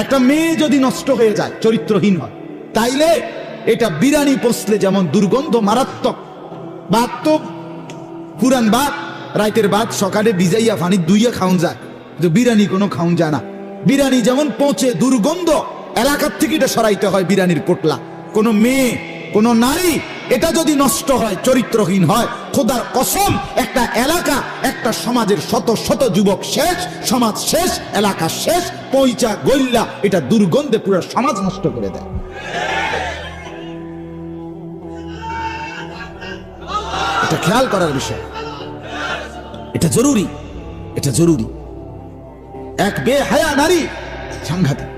একটা মেয়ে যদি নষ্ট হয়ে যায়, চরিত্রহীন হয়, তাইলে এটা বিরানি পচলে যেমন দুর্গন্ধ মারাত্মক। ভাত তো পুরান ভাত, রাইতের ভাত সকালে ভিজাইয়া পানি দুইয়া খাওন যায়, কিন্তু বিরানি কোনো খাওন যায় না। বিরানি যেমন পচে দুর্গন্ধ, এলাকার থেকে এটা সরাইতে হয় বিরানির পোটলা। কোনো মেয়ে, কোনো নারী এটা যদি নষ্ট হয়, চরিত্রহীন হয়, খোদার কসম একটা এলাকা, একটা সমাজের শত শত যুবক শেষ, সমাজ শেষ, এলাকা শেষ, পয়চা গইল্লা এটা দুর্গন্ধে পুরো সমাজ নষ্ট করে দেয়। এটা খেয়াল করার বিষয়, এটা জরুরি, এটা জরুরি। এক বেহায়া নারী সাংঘাতিক।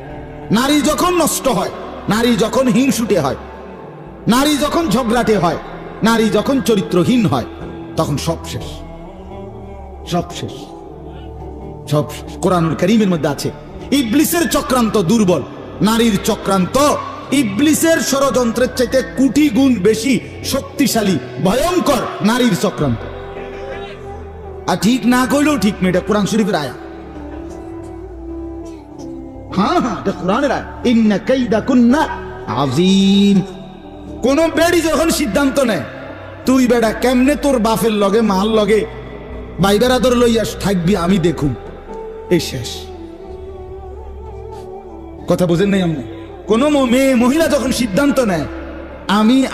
নারী যখন নষ্ট হয়, নারী যখন হিংসুটে হয়, নারী যখন ঝগড়াটে হয়, নারী যখন চরিত্রহীন হয়, তখন সব শেষ, সব শেষ, সব শেষ। কোরআনুল কারীমের মধ্যে আছে ইবলিসের চক্রান্ত দুর্বল, নারীর চক্রান্ত ইবলিসের ষড়যন্ত্রের চাইতে কোটি গুণ বেশি শক্তিশালী, ভয়ঙ্কর নারীর চক্রান্ত। আর ঠিক না কইলেও ঠিক না, এটা কোরআন শরীফের আয়াত। হ্যাঁ হ্যাঁ, এটা কোরআনের আয়াত। ইন্না কাইদাকুন্না আযীম। কোন বেড়ি যখন সিদ্ধান্ত নেয়, তুই বেড়া কেমনে তোর বাপের লগে মাল লগে ভাই বেড়াদর লইয়াস থাকবি আমি দেখুম, এই শেষ। কথা বুঝেন নাই আপনি? কোন মেয়ে মহিলা যখন সিদ্ধান্ত নেয়,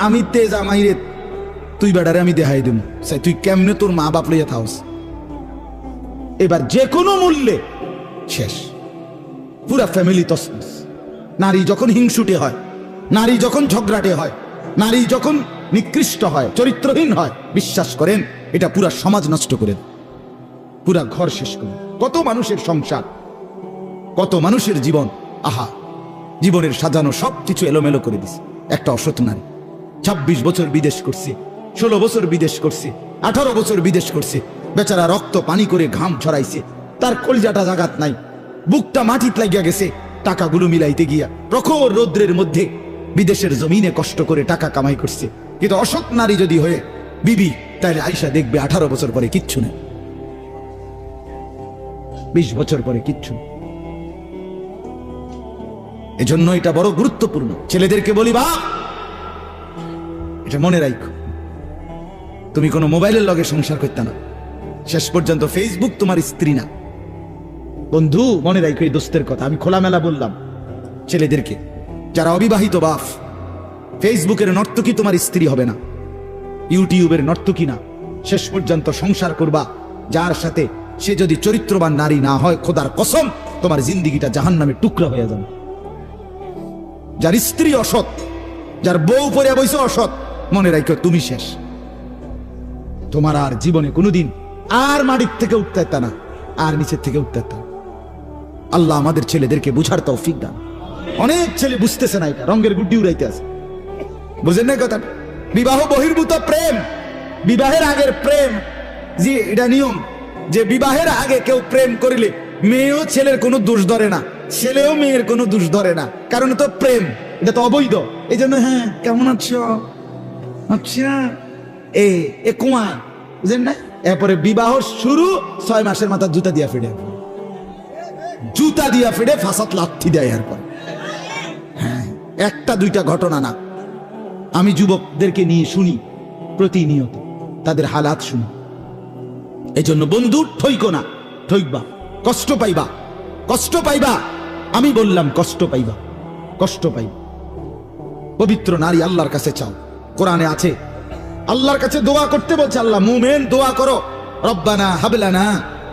আমি তেজ আমাইরে তুই বেড়ারে আমি দেখাই দেব, তুই কেমনে তোর মা বাপ লইয়া থাকস, এবার যে কোনো মূল্যে শেষ, পুরা ফ্যামিলি তছনছ। নারী যখন হিংসুটে হয়, নারী যখন ঝগড়াটে হয়, নারী যখন নিকৃষ্ট হয়, চরিত্রহীন হয়, বিশ্বাস করেন এটা পুরা সমাজ নষ্ট করে দেয়, পুরা ঘর শেষ করে। কত মানুষের সংসার, কত মানুষের জীবন, আহা, জীবনের সাজানো সব কিছু এলোমেলো করে দিছে একটা অসৎ নারী। 26 বছর বিদেশ করছে, 16 বছর বিদেশ করছে, 18 বছর বিদেশ করছে, বেচারা রক্ত পানি করে ঘাম ছড়াইছে, তার কলজাটা জাগাত নাই, বুকটা মাটিতে লাগিয়া গেছে টাকাগুলো মিলাইতে গিয়া। প্রখর রৌদ্রের মধ্যে বিদেশের জমিনে কষ্ট করে টাকা কামাই করছে। কিন্তু অসৎ নারী যদি হয়ে বিবি, তাইলে আয়সা দেখবে 18 বছর পরে কিচ্ছু নেই, 20 বছর পরে কিচ্ছু নেই। এজন্য এটা বড় গুরুত্বপূর্ণ। ছেলেদেরকে বলি, বা এটা মনে রাখো, তুমি কোনো মোবাইলের লগে সংসার করতে না, শেষ পর্যন্ত ফেসবুক তোমার স্ত্রী না। বন্ধু মনে রাখো এই দোস্তের কথা, আমি খোলামেলা বললাম ছেলেদেরকে, যারা অবিবাহিত বাপ, ফেসবুকের নর্তকী তোমার স্ত্রী হবে না, ইউটিউবের নর্তকী না। শেষ পর্যন্ত সংসার করবা যার সাথে, সে যদি চরিত্রবান নারী না হয়, খোদার কসম তোমার জিন্দিগিটা জাহান্নামের টুকরা হয়ে যাবে। যার স্ত্রী অসৎ, যার বউ পরে বইছে অসৎ, মনে রাখো তুমি শেষ, তোমার আর জীবনে কোনোদিন আর মাটির থেকে উঠতে পারতা না, আর নিচের থেকে উঠতে পারতা না। আল্লাহ আমাদের ছেলেদেরকে বুঝার তৌফিক দান। অনেক ছেলে বুঝতেছে না, এটা রঙের গুড্ডি উড়াইতে আছে, বুঝেন না কথা। বিবাহ বহির্ভূত প্রেম, বিবাহের আগের প্রেম, যে এটা নিয়ম যে বিবাহের আগে কেউ প্রেম করিলে মেয়েও ছেলের কোনো দোষ ধরে না, ছেলেও মেয়ের কোনো দোষ ধরে না, কারণ তো প্রেম, এটা তো অবৈধ। এই জন্য হ্যাঁ কেমন আছো, আচ্ছা এ কুয়া, বুঝেন না। এরপরে বিবাহ শুরু, 6 মাসের মাথা জুতা দিয়া ফিরে, জুতা দিয়া ফিরে ফাঁসাত লাথি দেয়। এরপর হ্যাঁ, একটা দুইটা ঘটনা না, আমি যুবকদেরকে নিয়ে শুনি প্রতিনিয়ত, তাদের হালাত শুনি। এই জন্য বন্ধু ঠইকো না, ঠইকবা, কষ্ট পাইবা, কষ্ট পাইবা, আমি বললাম কষ্ট পাইবা, কষ্ট পাইবা। পবিত্র নারী আল্লাহর কাছে চাও, কোরআনে আছে আল্লাহর কাছে দোয়া করতে বলছে আল্লাহ, মুমিন দোয়া করো, রব্বানা হাবলানা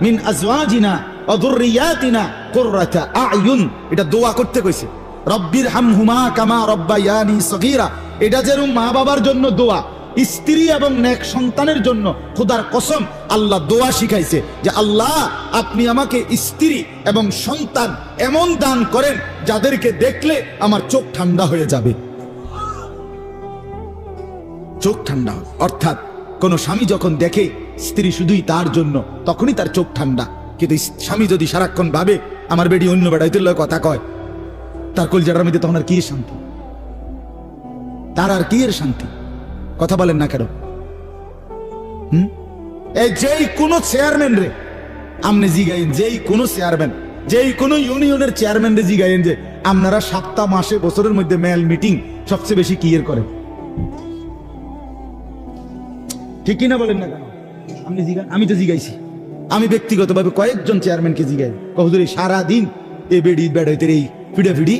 মিন আজওয়াজিনা ওয়া যুররিয়াতিনা কুররাতা আয়ুন, এটা দোয়া করতে কইছে। রব্বির হামহুমা কামা রব্বায়ানি সগীরা, এটা যেরকম মা বাবার জন্য দোয়া, স্ত্রী এবং নেক সন্তানের জন্য খোদার কসম আল্লাহ দোয়া শিখাইছে যে আল্লাহ আপনি আমাকে স্ত্রী এবং সন্তান এমন দান করেন যাদেরকে দেখলে আমার চোখ ঠান্ডা হয়ে যাবে, চোখ ঠান্ডা। অর্থাৎ কোন স্বামী যখন দেখে স্ত্রী শুধুই তার জন্য, তখনই তার চোখ ঠান্ডা। কিন্তু স্বামী যদি সারাক্ষণ ভাবে আমার বেডি অন্য বেড়াইতে কথা কয়, তার কলজাটার মধ্যে তখন আর কি শান্তি, তার আর কি এর শান্তি? কথা বলেন না কেন? এই যেই কোনো চেয়ারম্যান রে, আমনে জিগাইন, যেই কোনো চেয়ারম্যান যেই কোনো ইউনিয়নের চেয়ারম্যানদের জিগাইন যে আপনারা সপ্তাহ মাসে বছরের মধ্যে মেল মিটিং সবচেয়ে বেশি কি এর করেন, ঠিক কিনা বলেন না কেন? আপনি জিগান, আমি তো জিগাইছি। আমি ব্যক্তিগতভাবে কয়েকজন চেয়ারম্যানকে জিগাই, কহুদুর সারাদিন এই বেড়ি বেড়াইতে এই ফিডাফিডি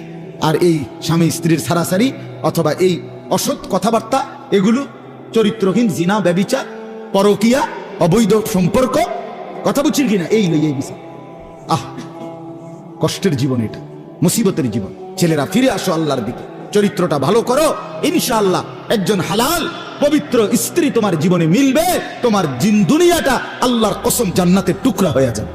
আর এই স্বামী স্ত্রীর সারাসারি অথবা এই অসৎ কথাবার্তা, এগুলো চরিত্রহীন জিনা ব্যভিচার পরকিয়া অবৈধ সম্পর্ক, কথা বুঝছেন কিনা? এই লই এই বিষয়। আহ, কষ্টের জীবন এটা, মুসিবতের জীবন। ছেলেরা ফিরে আসো আল্লাহর দিকে, চরিত্রটা ভালো করো, ইনশাআল্লাহ একজন হালাল পবিত্র স্ত্রী তোমার জীবনে মিলবে, তোমার দুনিয়াটা আল্লাহর কসম জান্নাতের টুকরা হয়ে যাবে।